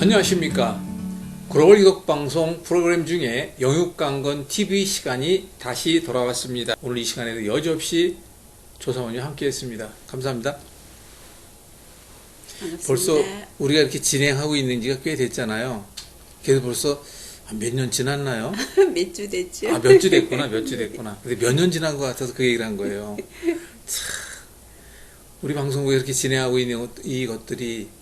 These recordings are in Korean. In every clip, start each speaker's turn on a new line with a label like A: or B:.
A: 안녕하십니까. 글로벌 이덕방송 프로그램 중에 영육강건 TV 시간이 다시 돌아왔습니다. 오늘 이 시간에도 여지없이 조사원이 함께 했습니다. 감사합니다.
B: 반갑습니다.
A: 벌써 우리가 이렇게 진행하고 있는 지가 꽤 됐잖아요. 그래서 벌써 몇 년 지났나요?
B: 몇 주 됐죠?
A: 아, 몇 주 됐구나. 근데 몇 년 지난 것 같아서 그 얘기를 한 거예요. 참, 우리 방송국에 이렇게 진행하고 있는 이것들이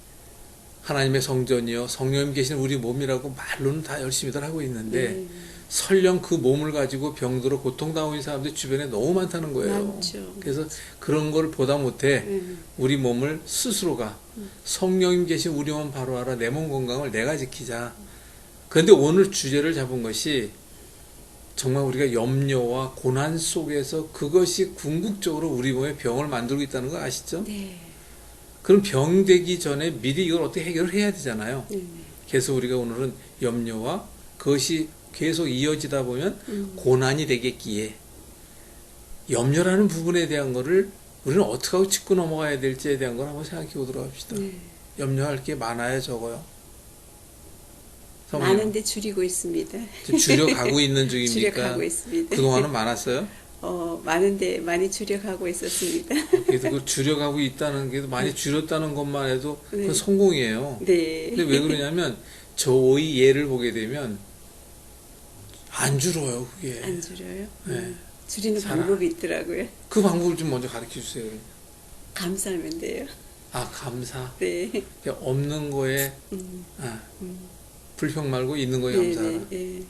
A: 하나님의 성전이요, 성령님 계신 우리 몸이라고 말로는 다 열심히들 하고 있는데 설령 그 몸을 가지고 병들어 고통당하고 있는 사람들이 주변에 너무 많다는 거예요.
B: 많죠.
A: 그래서 그런 걸 보다 못해 우리 몸을 스스로가 성령님 계신 우리 몸 바로 알아, 내 몸 건강을 내가 지키자. 그런데 오늘 주제를 잡은 것이 정말 우리가 염려와 고난 속에서 그것이 궁극적으로 우리 몸에 병을 만들고 있다는 거 아시죠?
B: 네.
A: 그럼 병 되기 전에 미리 이걸 어떻게 해결을 해야 되잖아요.
B: 네.
A: 그래서 우리가 오늘은 염려와 그것이 계속 이어지다 보면 고난이 되겠기에 염려라는 부분에 대한 거를 우리는 어떻게 하고 짚고 넘어가야 될지에 대한 걸 한번 생각해 보도록 합시다.
B: 네.
A: 염려할 게 많아요, 적어요?
B: 많은데 줄이고 있습니다.
A: 지금 줄여가고 있는 중입니까?
B: 줄여가고 있습니다.
A: 그동안은 많았어요?
B: 많은데 많이 줄여가고 있었습니다.
A: 그래서 그 줄여가고 있다는 게 많이 줄였다는 것만 해도 그건
B: 네.
A: 성공이에요.
B: 네.
A: 근데 왜 그러냐면 저의 예를 보게 되면 안 줄어요, 그게.
B: 안 줄여요?
A: 네.
B: 줄이는
A: 사람.
B: 방법이 있더라고요.
A: 그 방법을 좀 먼저 가르쳐 주세요.
B: 감사하면 돼요.
A: 아, 감사.
B: 네.
A: 그러니까 없는 거에 불평 말고 있는 거에
B: 네,
A: 감사하라.
B: 네, 네.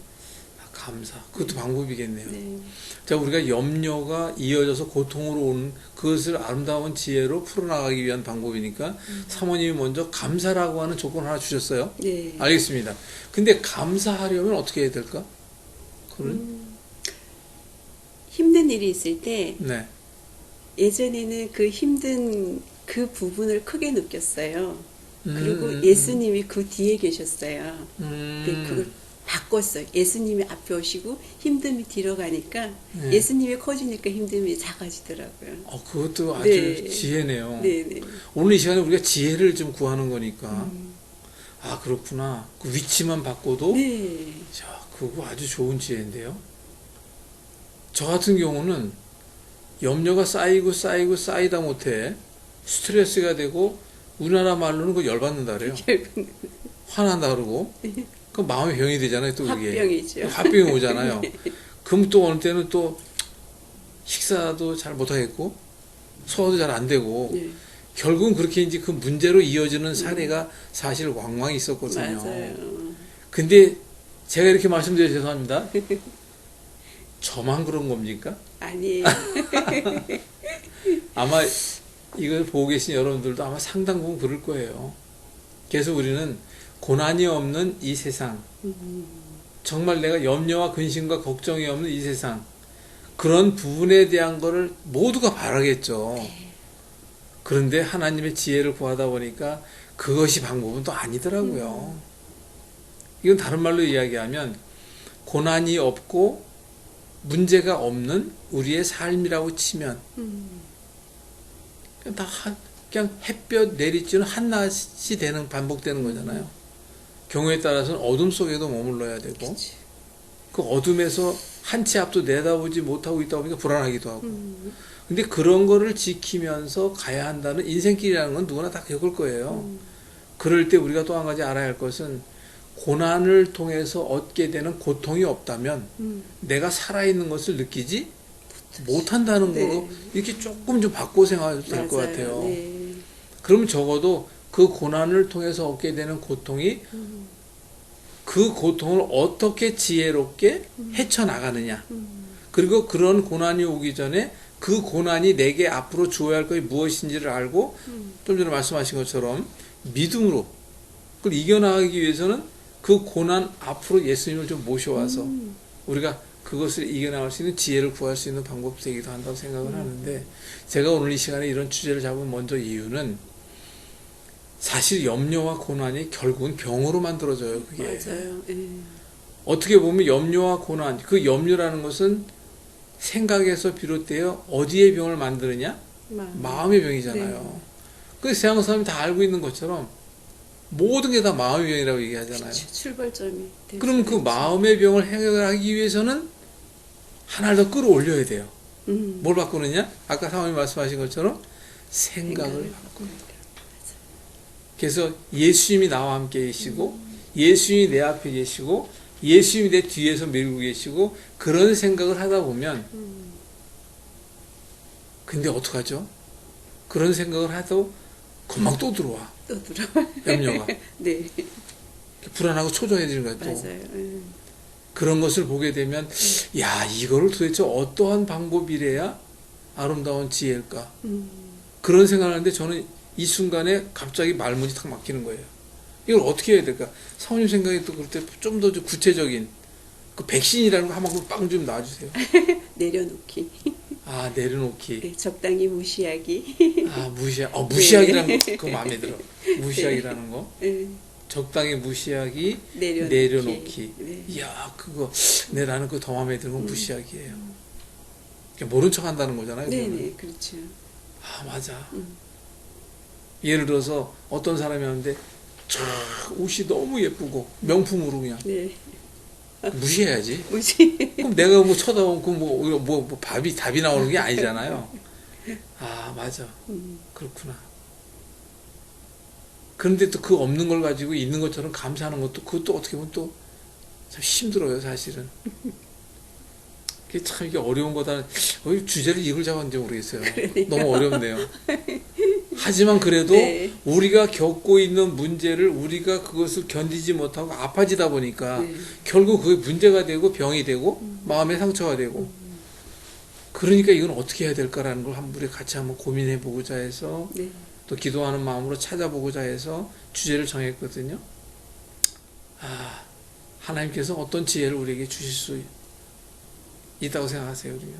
A: 아, 감사. 그것도 방법이겠네요.
B: 네.
A: 자, 우리가 염려가 이어져서 고통으로 오는 그것을 아름다운 지혜로 풀어나가기 위한 방법이니까 사모님이 먼저 감사라고 하는 조건 하나 주셨어요.
B: 네.
A: 알겠습니다. 근데 감사하려면 어떻게 해야 될까? 그건?
B: 힘든 일이 있을 때
A: 네.
B: 예전에는 그 힘든 그 부분을 크게 느꼈어요. 그리고 예수님이 그 뒤에 계셨어요. 근데 그걸 바꿨어요. 예수님이 앞에 오시고 힘듦이 뒤로 가니까
A: 네.
B: 예수님이 커지니까 힘듦이 작아지더라고요.
A: 그것도 아주
B: 네.
A: 지혜네요.
B: 네네.
A: 오늘 이 시간에 우리가 지혜를 좀 구하는 거니까. 아, 그렇구나. 그 위치만 바꿔도?
B: 네.
A: 자, 그거 아주 좋은 지혜인데요. 저 같은 경우는 염려가 쌓이다 못해 스트레스가 되고 우리나라 말로는 그 열받는다 그래요. 화난다 그러고. 그 마음의 병이 되잖아요, 또 그게.
B: 화병이죠.
A: 화병이 오잖아요. 그럼 또 어느 때는 또 식사도 잘 못하겠고 소화도 잘 안 되고
B: 네.
A: 결국은 그렇게 이제 그 문제로 이어지는 사례가 사실 왕왕 있었거든요.
B: 맞아요.
A: 근데 제가 이렇게 말씀드려 죄송합니다. 저만 그런 겁니까?
B: 아니에요.
A: 아마 이걸 보고 계신 여러분들도 아마 상당 부분 그럴 거예요. 그래서 우리는 고난이 없는 이 세상, 정말 내가 염려와 근심과 걱정이 없는 이 세상, 그런 부분에 대한 거를 모두가 바라겠죠. 그런데 하나님의 지혜를 구하다 보니까 그것이 방법은 또 아니더라고요. 이건 다른 말로 이야기하면 고난이 없고 문제가 없는 우리의 삶이라고 치면 그냥 햇볕 내리쬐는 한낮이 되는 반복되는 거잖아요. 경우에 따라서는 어둠 속에도 머물러야 되고
B: 그치.
A: 그 어둠에서 한 치 앞도 내다보지 못하고 있다 보니까 불안하기도 하고 근데 그런 거를 지키면서 가야 한다는 인생길이라는 건 누구나 다 겪을 거예요. 그럴 때 우리가 또 한 가지 알아야 할 것은 고난을 통해서 얻게 되는 고통이 없다면 내가 살아있는 것을 느끼지 못한다는
B: 네.
A: 거로 이렇게 조금 좀 바꿔 생각해도 될 것 같아요.
B: 네.
A: 그러면 적어도 그 고난을 통해서 얻게 되는 고통이 그 고통을 어떻게 지혜롭게 헤쳐나가느냐. 그리고 그런 고난이 오기 전에 그 고난이 내게 앞으로 주어야 할 것이 무엇인지를 알고 좀 전에 말씀하신 것처럼 믿음으로 그걸 이겨나가기 위해서는 그 고난 앞으로 예수님을 좀 모셔와서 우리가 그것을 이겨나갈 수 있는 지혜를 구할 수 있는 방법이 되기도 한다고 생각을 하는데 제가 오늘 이 시간에 이런 주제를 잡은 먼저 이유는 사실 염려와 고난이 결국은 병으로 만들어져요. 그게.
B: 맞아요. 네.
A: 어떻게 보면 염려와 고난, 그 염려라는 것은 생각에서 비롯되어 어디의 병을 만드느냐? 마음의 병이잖아요.
B: 네.
A: 그 세상 사람이 다 알고 있는 것처럼 모든 게 다 마음의 병이라고 얘기하잖아요.
B: 그쵸, 출발점이.
A: 그럼 그 마음의 병을 해결하기 위해서는 하나를 더 끌어올려야 돼요. 뭘 바꾸느냐? 아까 사모님 말씀하신 것처럼 생각을 바꾸는 거예요. 그래서 예수님이 나와 함께 계시고 예수님이 내 앞에 계시고 예수님이 내 뒤에서 밀고 계시고 그런 생각을 하다 보면 근데 어떡하죠? 그런 생각을 해도 금방 또 들어와.
B: 또 들어와.
A: 염려가.
B: 네.
A: 불안하고 초조해지는 거야 또.
B: 맞아요.
A: 그런 것을 보게 되면 야 이거를 도대체 어떠한 방법이래야 아름다운 지혜일까? 그런 생각을 하는데 저는 이 순간에 갑자기 말문이 탁 막히는 거예요. 이걸 어떻게 해야 될까? 사모님 생각이 또 그럴 때 좀 더 구체적인 그 백신이라는 거 한번 빵 좀 놔주세요.
B: 내려놓기.
A: 아 내려놓기.
B: 네, 적당히 무시하기.
A: 아 무시하기라는 거 그거 마음에 들어. 무시하기라는 거.
B: 네.
A: 적당히 무시하기,
B: 내려놓기. 네.
A: 이야 그거 나는 그 더 마음에 드는 건 무시하기예요. 모른 척 한다는 거잖아요.
B: 네네 그렇죠.
A: 아 맞아. 예를 들어서 어떤 사람이 하는데 쫙 옷이 너무 예쁘고 명품으로 그냥
B: 네.
A: 무시해야지.
B: 무시.
A: 그럼 내가 뭐 쳐다보고 뭐 답이 나오는 게 아니잖아요. 아 맞아. 그렇구나. 그런데 또 그 없는 걸 가지고 있는 것처럼 감사하는 것도 그것도 어떻게 보면 또 참 힘들어요 사실은. 그게 참 이게 어려운 거다. 주제를 이걸 잡았는지 모르겠어요. 너무 어렵네요. 하지만 그래도
B: 네.
A: 우리가 겪고 있는 문제를 우리가 그것을 견디지 못하고 아파지다 보니까
B: 네.
A: 결국 그게 문제가 되고 병이 되고 마음의 상처가 되고 그러니까 이건 어떻게 해야 될까라는 걸 우리 같이 한번 고민해 보고자 해서
B: 네.
A: 또 기도하는 마음으로 찾아보고자 해서 주제를 정했거든요. 아, 하나님께서 어떤 지혜를 우리에게 주실 수 있다고 생각하세요, 그러면?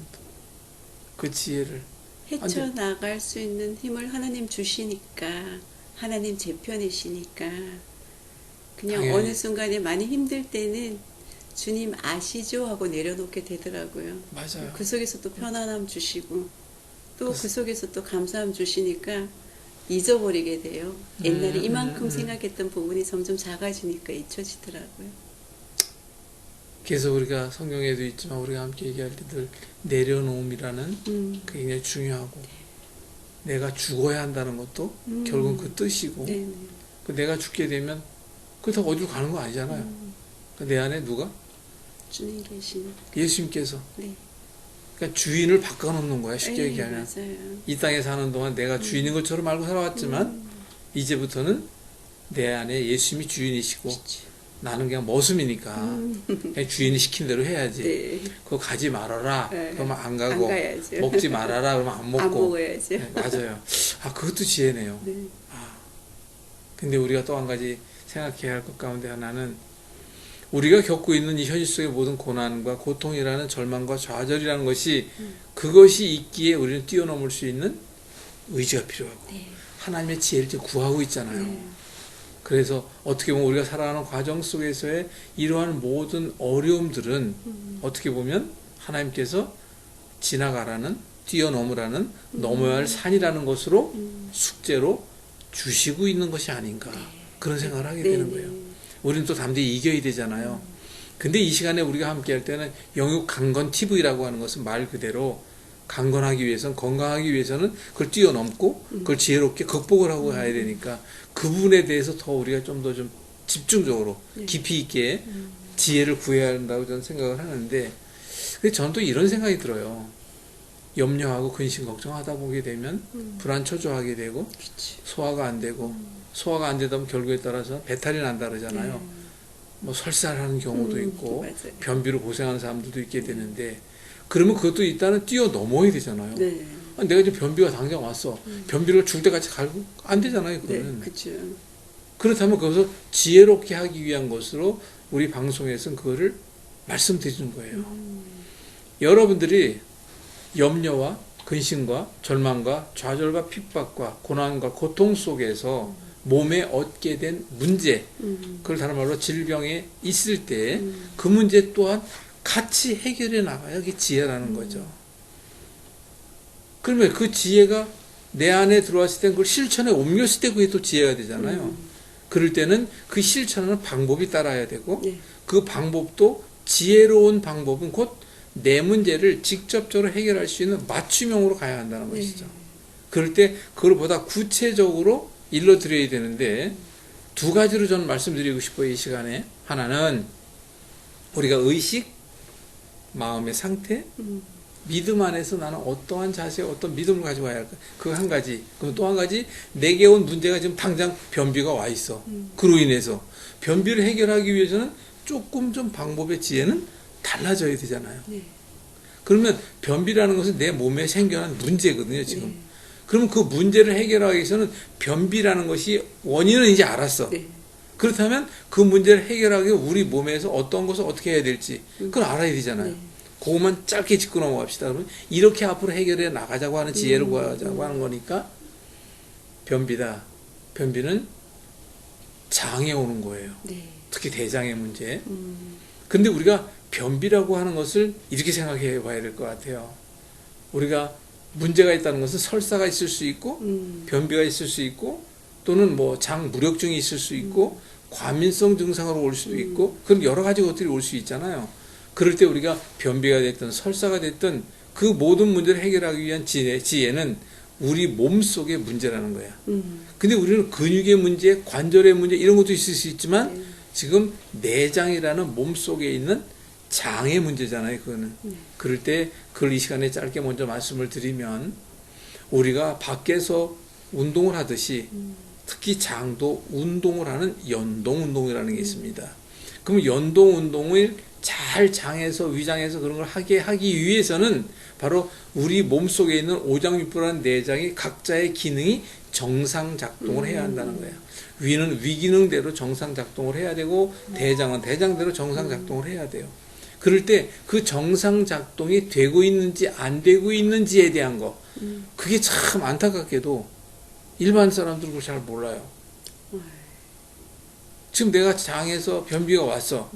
A: 그 지혜를.
B: 헤쳐나갈 수 있는 힘을 하나님 주시니까, 하나님 제 편이시니까, 그냥
A: 당연히.
B: 어느 순간에 많이 힘들 때는 주님 아시죠? 하고 내려놓게 되더라고요.
A: 맞아요.
B: 그 속에서 또 편안함 주시고, 또 그 속에서 또 감사함 주시니까 잊어버리게 돼요. 옛날에 이만큼 생각했던 부분이 점점 작아지니까 잊혀지더라고요.
A: 그래서 우리가 성경에도 있지만 우리가 함께 얘기할 때 늘 내려놓음이라는 그게 굉장히 중요하고 내가 죽어야 한다는 것도 결국은 그 뜻이고
B: 네네.
A: 그 내가 죽게 되면 그렇다고 어디로 가는 거 아니잖아요. 내 안에 누가?
B: 주님 계시니까.
A: 예수님께서.
B: 네.
A: 그러니까 주인을 바꿔놓는 거야 쉽게
B: 네,
A: 얘기하면.
B: 맞아요.
A: 이 땅에 사는 동안 내가 주인인 것처럼 알고 살아왔지만 이제부터는 내 안에 예수님이 주인이시고
B: 그렇죠.
A: 나는 그냥 머슴이니까 그냥 주인이 시킨 대로 해야지.
B: 네.
A: 그거 가지 말아라.
B: 네.
A: 그러면 안
B: 안
A: 가고
B: 가야죠.
A: 먹지 말아라. 그러면 안 먹고.
B: 안 먹어야죠.
A: 네, 맞아요. 아 그것도 지혜네요.
B: 네.
A: 아, 근데 우리가 또 한 가지 생각해야 할 것 가운데 하나는 우리가 겪고 있는 이 현실 속의 모든 고난과 고통이라는 절망과 좌절이라는 것이 그것이 있기에 우리는 뛰어넘을 수 있는 의지가 필요하고
B: 네.
A: 하나님의 지혜를 지금 구하고 있잖아요.
B: 네.
A: 그래서 어떻게 보면 우리가 살아가는 과정 속에서의 이러한 모든 어려움들은 어떻게 보면 하나님께서 지나가라는 뛰어넘으라는 넘어야 할 산이라는 것으로 숙제로 주시고 있는 것이 아닌가 그런 생각을 하게 되는 거예요. 우리는 또 담대히 이겨야 되잖아요. 근데 이 시간에 우리가 함께 할 때는 영육 강건 TV라고 하는 것은 말 그대로 강건하기 위해서는 건강하기 위해서는 그걸 뛰어넘고 그걸 지혜롭게 극복을 하고 가야 되니까 그 부분에 대해서 더 우리가 좀 더 좀 집중적으로 깊이 있게 지혜를 구해야 한다고 저는 생각을 하는데 근데 저는 또 이런 생각이 들어요. 염려하고 근심 걱정하다 보게 되면 불안 초조하게 되고
B: 그치.
A: 소화가 안 되고 소화가 안 되다 보면 결국에 따라서 배탈이 난다 그러잖아요. 뭐 설사하는 경우도 있고
B: 맞아요.
A: 변비로 고생하는 사람들도 있게 되는데 그러면 그것도 일단은 뛰어넘어야 되잖아요.
B: 네.
A: 아니, 내가 지금 변비가 당장 왔어. 변비를 죽을 때까지 갈고 안 되잖아요.
B: 네,
A: 그거는.
B: 그렇죠.
A: 그렇다면 그것을 지혜롭게 하기 위한 것으로 우리 방송에서는 그거를 말씀드리는 거예요. 여러분들이 염려와 근심과 절망과 좌절과 핍박과 고난과 고통 속에서 몸에 얻게 된 문제, 그걸 다른 말로 질병에 있을 때 그 문제 또한 같이 해결해 나가야 그게 지혜라는 거죠. 그러면 그 지혜가 내 안에 들어왔을 때 그걸 실천에 옮겼을 때 그게 또 지혜가 되잖아요. 그럴 때는 그 실천하는 방법이 따라야 되고
B: 네.
A: 그 방법도 지혜로운 방법은 곧 내 문제를 직접적으로 해결할 수 있는 맞춤형으로 가야 한다는
B: 네.
A: 것이죠. 그럴 때 그걸 보다 구체적으로 일러드려야 되는데 두 가지로 저는 말씀드리고 싶어요. 이 시간에. 하나는 우리가 의식, 마음의 상태, 믿음 안에서 나는 어떠한 자세, 어떤 믿음을 가지고 와야 할까? 그 한 가지. 그럼 또 한 가지, 내게 온 문제가 지금 당장 변비가 와 있어. 그로 인해서 변비를 해결하기 위해서는 조금 좀 방법의 지혜는 달라져야 되잖아요.
B: 네.
A: 그러면 변비라는 것은 내 몸에 생겨난 문제거든요, 지금.
B: 네.
A: 그러면 그 문제를 해결하기 위해서는 변비라는 것이 원인은 이제 알았어.
B: 네.
A: 그렇다면 그 문제를 해결하기 위해 우리 몸에서 어떤 것을 어떻게 해야 될지 그걸 알아야 되잖아요.
B: 네.
A: 그것만 짧게 짚고 넘어갑시다. 그러면 이렇게 앞으로 해결해 나가자고 하는 지혜를 구하자고 하는 거니까 변비다. 변비는 장에 오는 거예요.
B: 네.
A: 특히 대장의 문제. 근데 우리가 변비라고 하는 것을 이렇게 생각해 봐야 될 것 같아요. 우리가 문제가 있다는 것은 설사가 있을 수 있고 변비가 있을 수 있고 또는 뭐 장 무력증이 있을 수 있고 과민성 증상으로 올 수도 있고 그런 여러 가지 것들이 올 수 있잖아요. 그럴 때 우리가 변비가 됐든 설사가 됐든 그 모든 문제를 해결하기 위한 지혜는 우리 몸속의 문제라는 거야. 근데 우리는 근육의 문제, 관절의 문제 이런 것도 있을 수 있지만 지금 내장이라는 몸속에 있는 장의 문제잖아요. 그거는. 그럴 때 그걸 이 시간에 짧게 먼저 말씀을 드리면 우리가 밖에서 운동을 하듯이 특히 장도 운동을 하는 연동 운동이라는 게 있습니다. 그럼 연동 운동을 잘 장에서 위장에서 그런 걸 하기 위해서는 바로 우리 몸속에 있는 오장육부라는 내장이 각자의 기능이 정상 작동을 해야 한다는 거예요. 위는 위기능대로 정상 작동을 해야 되고 대장은 대장대로 정상 작동을 해야 돼요. 그럴 때 그 정상 작동이 되고 있는지 안 되고 있는지에 대한 거 그게 참 안타깝게도 일반 사람들은 그걸 잘 몰라요. 지금 내가 장에서 변비가 왔어.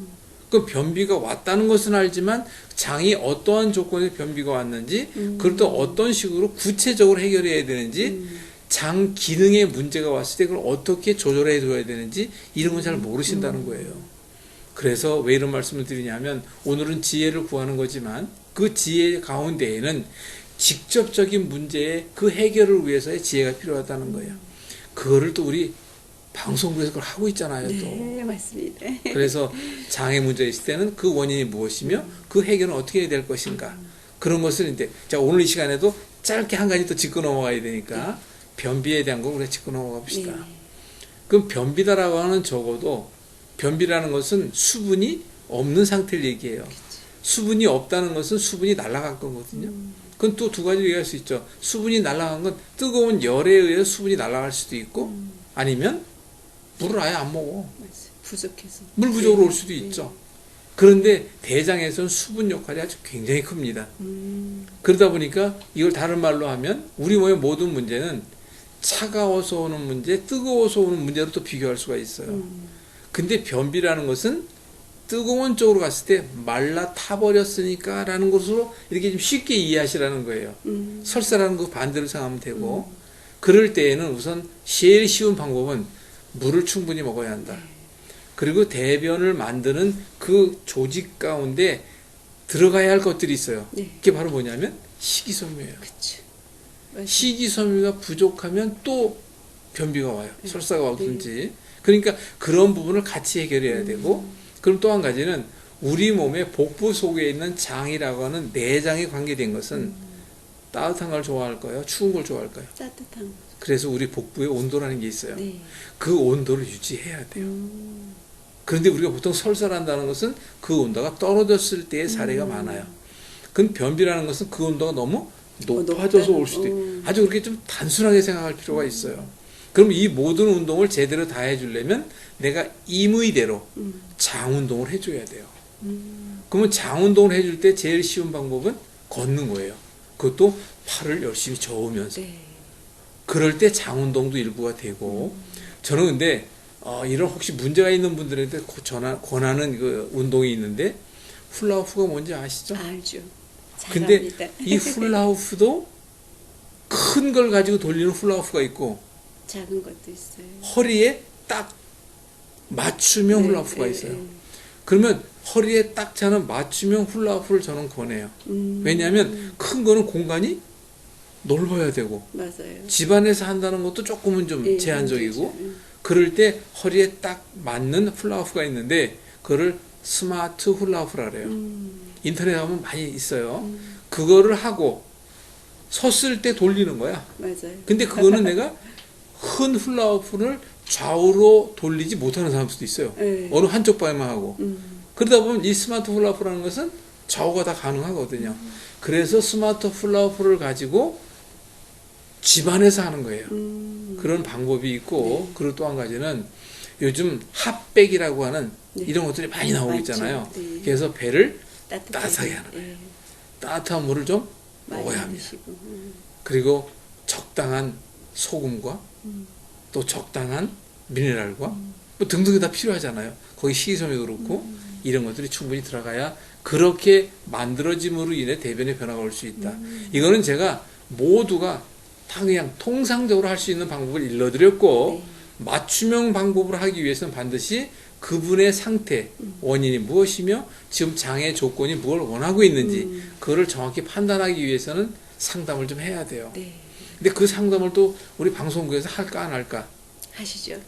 A: 그 변비가 왔다는 것은 알지만 장이 어떠한 조건에 변비가 왔는지 그걸 또 어떤 식으로 구체적으로 해결해야 되는지 장 기능에 문제가 왔을 때 그걸 어떻게 조절해 줘야 되는지 이런 건 잘 모르신다는 거예요. 그래서 왜 이런 말씀을 드리냐면 오늘은 지혜를 구하는 거지만 그 지혜 가운데에는 직접적인 문제의 그 해결을 위해서의 지혜가 필요하다는 거예요. 그거를 또 우리 방송국에서 그걸 하고 있잖아요. 또.
B: 네, 맞습니다.
A: 그래서 장애 문제가 있을 때는 그 원인이 무엇이며 그 해결은 어떻게 해야 될 것인가. 그런 것을 이제 자 오늘 이 시간에도 짧게 한 가지 또 짚고 넘어가야 되니까 변비에 대한 거 우리가 짚고 넘어가 봅시다.
B: 네.
A: 그럼 변비다라고 하는 적어도 변비라는 것은 수분이 없는 상태를 얘기해요. 수분이 없다는 것은 수분이 날아간 거거든요. 그건 또 두 가지로 얘기할 수 있죠. 수분이 날아간 건 뜨거운 열에 의해 수분이 날아갈 수도 있고 아니면 물을 아예 안 먹어.
B: 부족해서.
A: 물 부족으로 올 수도 있죠. 그런데 대장에서는 수분 역할이 아주 굉장히 큽니다. 그러다 보니까 이걸 다른 말로 하면 우리 몸의 모든 문제는 차가워서 오는 문제, 뜨거워서 오는 문제로 또 비교할 수가 있어요. 근데 변비라는 것은 뜨거운 쪽으로 갔을 때 말라 타버렸으니까 라는 것으로 이렇게 좀 쉽게 이해하시라는 거예요. 설사라는 거 반대로 생각하면 되고 그럴 때에는 우선 제일 쉬운 방법은 물을 충분히 먹어야 한다. 그리고 대변을 만드는 그 조직 가운데 들어가야 할 것들이 있어요.
B: 네.
A: 그게 바로 뭐냐면 식이섬유예요.
B: 그쵸.
A: 식이섬유가 부족하면 또 변비가 와요. 설사가 오든지. 그러니까 그런 부분을 같이 해결해야 되고 그럼 또 한 가지는 우리 몸의 복부 속에 있는 장이라고 하는 내장에 관계된 것은 따뜻한 걸 좋아할까요? 추운 걸 좋아할까요?
B: 따뜻한 거.
A: 그래서 우리 복부에 온도라는 게 있어요.
B: 네.
A: 그 온도를 유지해야 돼요. 그런데 우리가 보통 설사를 한다는 것은 그 온도가 떨어졌을 때의 사례가 많아요. 그럼 변비라는 것은 그 온도가 너무 높아져서 올 수도 있고 아주 그렇게 좀 단순하게 생각할 필요가 있어요. 그럼 이 모든 운동을 제대로 다 해주려면 내가 임의대로 장 운동을 해줘야 돼요. 그러면 장 운동을 해줄 때 제일 쉬운 방법은 걷는 거예요. 그것도 팔을 열심히 저으면서.
B: 네.
A: 그럴 때 장 운동도 일부가 되고 저는 근데 이런 혹시 문제가 있는 분들한테 권하는 그 운동이 있는데 훌라후프가 뭔지 아시죠?
B: 알죠.
A: 근데
B: 잘합니다.
A: 이 훌라후프도 큰 걸 가지고 돌리는 훌라후프가 있고
B: 작은 것도 있어요.
A: 허리에 딱 맞춤형
B: 네,
A: 훌라후프가
B: 네,
A: 있어요.
B: 네.
A: 그러면 허리에 딱 차는 맞춤형 훌라후프를 저는 권해요. 왜냐하면 큰 거는 공간이 넓어야 되고
B: 맞아요.
A: 집안에서 한다는 것도 조금은 좀
B: 예,
A: 제한적이고
B: 힘들죠.
A: 그럴 때 허리에 딱 맞는 훌라후프가 있는데 그거를 스마트 훌라후프라 그래요. 인터넷에 가면 많이 있어요. 그거를 하고 섰을 때 돌리는 거야.
B: 맞아요.
A: 근데 그거는 내가 큰 훌라후프를 좌우로 돌리지 못하는 사람 수도 있어요.
B: 네.
A: 어느 한쪽 방에만 하고. 그러다 보면 이 스마트 훌라후프라는 것은 좌우가 다 가능하거든요. 그래서 스마트 훌라후프를 가지고 집안에서 하는 거예요. 그런 방법이 있고
B: 네.
A: 그리고 또 한 가지는 요즘 핫백이라고 하는
B: 네.
A: 이런 것들이 많이 나오고
B: 맞죠.
A: 있잖아요.
B: 네.
A: 그래서 배를
B: 따뜻하게,
A: 따뜻하게 하는 거예요.
B: 예,
A: 따뜻한 물을 좀
B: 많이
A: 먹어야 합니다.
B: 드시고.
A: 그리고 적당한 소금과 또 적당한 미네랄과 뭐 등등이 다 필요하잖아요. 거기 식이섬유도 그렇고 이런 것들이 충분히 들어가야 그렇게 만들어짐으로 인해 대변에 변화가 올 수 있다. 이거는 제가 모두가 다 그냥 통상적으로 할 수 있는 방법을 일러드렸고
B: 네.
A: 맞춤형 방법으로 하기 위해서는 반드시 그분의 상태, 원인이 무엇이며 지금 장애 조건이 뭘 원하고 있는지 그거를 정확히 판단하기 위해서는 상담을 좀 해야 돼요.
B: 네.
A: 근데 그 상담을 또 우리 방송국에서 할까 안 할까?
B: 하시죠.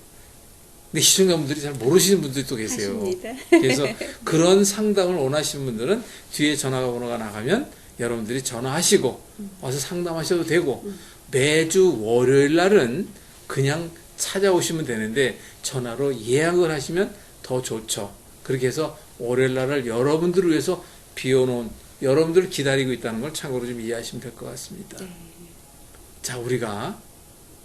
A: 근데 시청자분들이 잘 모르시는 분들이 또 계세요.
B: 하십니다.
A: 그래서 그런 상담을 원하시는 분들은 뒤에 전화번호가 나가면 여러분들이 전화하시고 와서 상담하셔도 되고 매주 월요일 날은 그냥 찾아오시면 되는데 전화로 예약을 하시면 더 좋죠. 그렇게 해서 월요일 날을 여러분들을 위해서 비워놓은 여러분들을 기다리고 있다는 걸 참고로 좀 이해하시면 될 것 같습니다.
B: 네.
A: 자, 우리가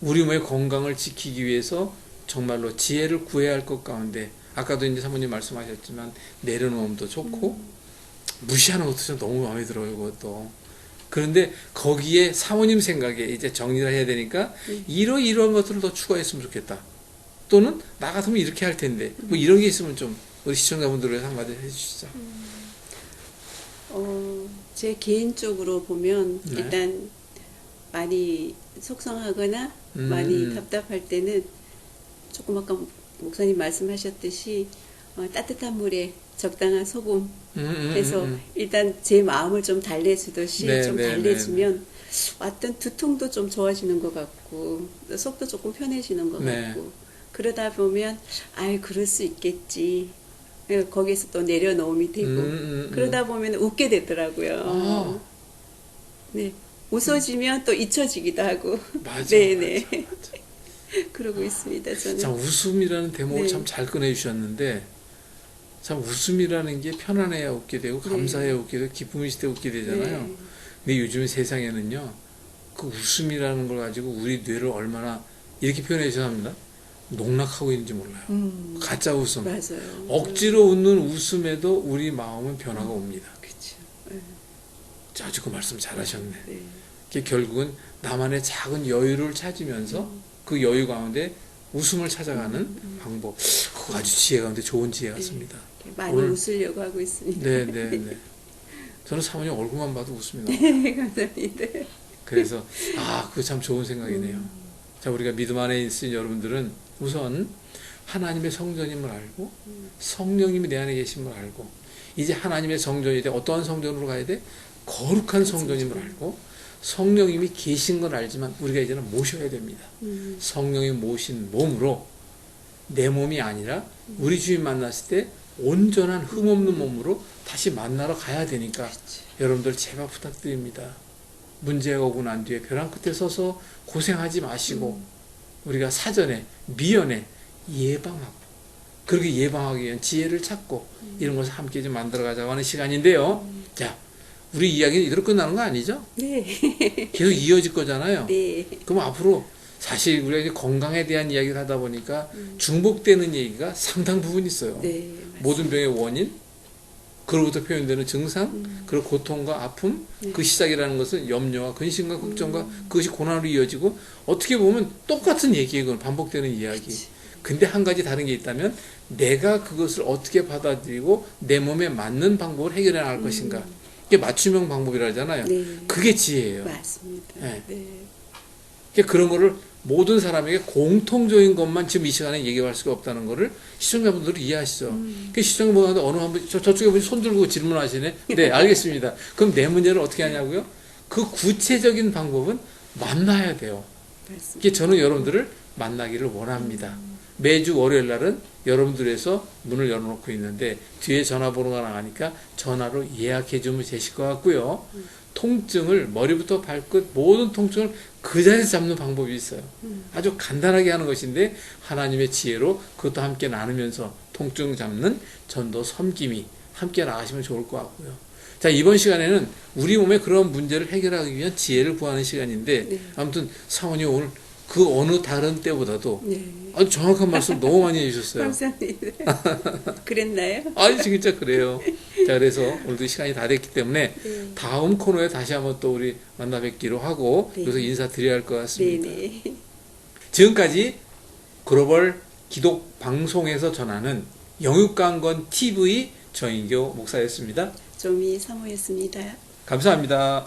A: 우리 몸의 건강을 지키기 위해서 정말로 지혜를 구해야 할 것 가운데 아까도 이제 사모님 말씀하셨지만 내려놓음도 좋고 무시하는 것도 좀 너무 마음에 들어요. 그것도. 그런데 거기에 사모님 생각에 이제 정리를 해야 되니까 이러한 것들을 더 추가했으면 좋겠다. 또는 나 같으면 이렇게 할 텐데 뭐 이런 게 있으면 좀 우리 시청자분들을 위해서 한마디 해주시죠.
B: 제 개인적으로 보면
A: 네.
B: 일단 많이 속상하거나 많이 답답할 때는 조금 아까 목사님 말씀하셨듯이 따뜻한 물에 적당한 소금 해서 일단 제 마음을 좀 달래주듯이
A: 네,
B: 좀
A: 네,
B: 달래주면 왔던 두통도 좀 좋아지는 것 같고 속도 조금 편해지는 것
A: 네.
B: 같고 그러다 보면 아유 그럴 수 있겠지 거기서 또 내려놓음이 되고 그러다 보면 웃게 되더라고요.
A: 아.
B: 네 웃어지면 또 잊혀지기도 하고
A: 맞아,
B: 네네
A: 맞아.
B: 그러고 있습니다 저는.
A: 참 웃음이라는 대목을
B: 네.
A: 참 잘 꺼내주셨는데 참 웃음이라는 게 편안해야 웃게 되고 감사해야 웃게 되고 기쁨이 있을 때 웃게 되잖아요.
B: 네.
A: 근데 요즘 세상에는요 그 웃음이라는 걸 가지고 우리 뇌를 얼마나 이렇게 표현해 주셔야 합니다. 농락하고 있는지 몰라요. 가짜 웃음.
B: 맞아요.
A: 억지로 웃는 웃음에도 우리 마음은 변화가 옵니다.
B: 그렇죠.
A: 자, 아주 그 말씀 잘하셨네.
B: 네.
A: 그게 결국은 나만의 작은 여유를 찾으면서 그 여유 가운데 웃음을 찾아가는 방법. 그거 아주 지혜 가운데 좋은 지혜 같습니다.
B: 많이
A: 오늘-
B: 웃으려고 하고 있습니다.
A: 네, 네, 네. 저는 사모님 얼굴만 봐도 웃음이 나와요.
B: 네, 감사합니다.
A: 그래서 그거 참 좋은 생각이네요. 자, 우리가 믿음 안에 있으신 여러분들은 우선 하나님의 성전임을 알고 성령님이 내 안에 계심을 알고 이제 하나님의 성전이 돼 어떠한 성전으로 가야 돼? 거룩한 성전임을 알고 성령님이 계신 건 알지만 우리가 이제는 모셔야 됩니다. 성령이 모신 몸으로 내 몸이 아니라 우리 주인 만났을 때 온전한 흠없는 몸으로 다시 만나러 가야 되니까 여러분들 제발 부탁드립니다. 문제가 오고 난 뒤에 벼랑 끝에 서서 고생하지 마시고 우리가 사전에 미연에 예방하고 그렇게 예방하기 위한 지혜를 찾고 이런 것을 함께 좀 만들어가자고 하는 시간인데요. 자, 우리 이야기는 이대로 끝나는 거 아니죠?
B: 네.
A: 계속 이어질 거잖아요.
B: 네.
A: 그럼 앞으로 사실 우리가 이제 건강에 대한 이야기를 하다 보니까 중복되는 얘기가 상당 부분 있어요.
B: 네.
A: 모든 병의 원인, 그로부터 표현되는 증상, 그리고 고통과 아픔, 그 시작이라는 것은 염려와 근심과 걱정과 그것이 고난으로 이어지고 어떻게 보면 똑같은 얘기예요. 그건 반복되는 이야기. 근데 한 가지 다른 게 있다면 내가 그것을 어떻게 받아들이고 내 몸에 맞는 방법을 해결해 나갈 것인가. 이게 맞춤형 방법이라 하잖아요.
B: 네.
A: 그게 지혜예요.
B: 맞습니다.
A: 네.
B: 네.
A: 그러니까 그런 거를 모든 사람에게 공통적인 것만 지금 이 시간에 얘기할 수가 없다는 거를 시청자분들이 이해하시죠. 그 시청자분들 어느 한 분, 저쪽에 분이 손 들고 질문하시네. 네, 알겠습니다. 그럼 내 문제를 어떻게 하냐고요? 그 구체적인 방법은 만나야 돼요.
B: 맞습니다.
A: 이게 저는 여러분들을 만나기를 원합니다. 매주 월요일 날은 여러분들에서 문을 열어놓고 있는데 뒤에 전화번호가 나가니까 전화로 예약해 주면 되실 것 같고요. 통증을 머리부터 발끝 모든 통증을 그 자리에서 잡는 방법이 있어요. 아주 간단하게 하는 것인데 하나님의 지혜로 그것도 함께 나누면서 통증 잡는 전도 섬김이 함께 나가시면 좋을 것 같고요. 자, 이번 시간에는 우리 몸의 그런 문제를 해결하기 위한 지혜를 구하는 시간인데
B: 네.
A: 아무튼 사원이 오늘 그 어느 다른 때보다도
B: 네.
A: 아주 정확한 말씀 너무 많이 해주셨어요.
B: 감사합니다. 그랬나요?
A: 아니 진짜 그래요. 자, 그래서 오늘도 시간이 다 됐기 때문에
B: 네.
A: 다음 코너에 다시 한번 또 우리 만나 뵙기로 하고
B: 네.
A: 여기서 인사드려야 할 것 같습니다.
B: 네네.
A: 지금까지 글로벌 기독 방송에서 전하는 영육강건 TV 정인교 목사였습니다.
B: 조미 사모였습니다.
A: 감사합니다.